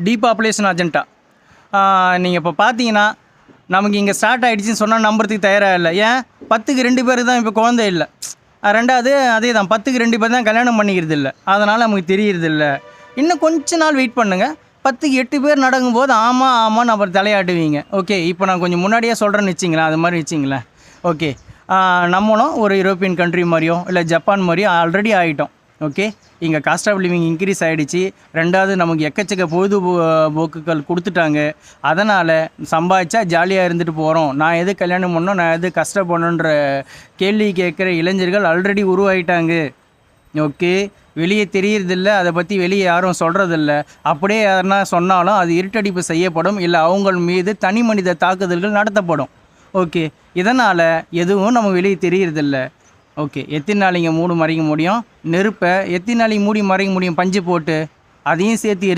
Depopulation agenda. நீங்கள் இப்போ பார்த்தீங்கன்னா நமக்கு இங்கே ஸ்டார்ட் ஆகிடுச்சின்னு சொன்னால் நம்புறதுக்கு தயாராக இல்லை. ஏன் 10க்கு 2 பேர் தான் இப்போ குழந்தை இல்லை. ரெண்டாவது அதே தான் 10க்கு 2 பேர் தான் கல்யாணம் பண்ணிக்கிறது இல்லை. அதனால் நமக்கு தெரியறதில்ல. இன்னும் கொஞ்ச நாள் வெயிட் பண்ணுங்கள். 10க்கு 8 பேர் நடக்கும்போது ஆமான்னு அப்புறம் தலையாட்டுவீங்க. ஓகே, இப்போ நான் கொஞ்சம் முன்னாடியே சொல்கிறேன்னு வச்சிங்களேன், அது மாதிரி வச்சிங்களேன். ஓகே, நம்மளும் ஒரு யூரோப்பியன் கண்ட்ரி மாதிரியோ இல்லை ஜப்பான் மாதிரியோ ஆல்ரெடி ஆகிட்டோம். ஓகே, இங்கே காஸ்ட் ஆஃப் லிவிங் இன்க்ரீஸ் ஆகிடுச்சு. ரெண்டாவது நமக்கு எக்கச்சக்க பொழுதுபோக்குகள் கொடுத்துட்டாங்க. அதனால் சம்பாதிச்சா ஜாலியாக இருந்துட்டு போகிறோம், நான் எது கல்யாணம் பண்ணோம், நான் எது கஷ்டப்படணுன்ற கேள்வி கேட்குற இளைஞர்கள் ஆல்ரெடி உருவாகிட்டாங்க. ஓகே, வெளியே தெரியறதில்ல, அதை பற்றி வெளியே யாரும் சொல்கிறதில்ல. அப்படியே யாருன்னா சொன்னாலும் அது இருட்டடிப்பு செய்யப்படும், இல்லை அவங்க மீது தனி மனித தாக்குதல்கள் நடத்தப்படும். ஓகே, இதனால் எதுவும் நம்ம வெளியே தெரியறதில்ல. ஓகே, எத்தனை நாளைங்க மூடி மறைக்க முடியும்? நெருப்பை எத்தனை நாளைக்கு மூடி மறைக்க முடியும்? பஞ்சு போட்டு அதையும் சேர்த்து எரிச்சு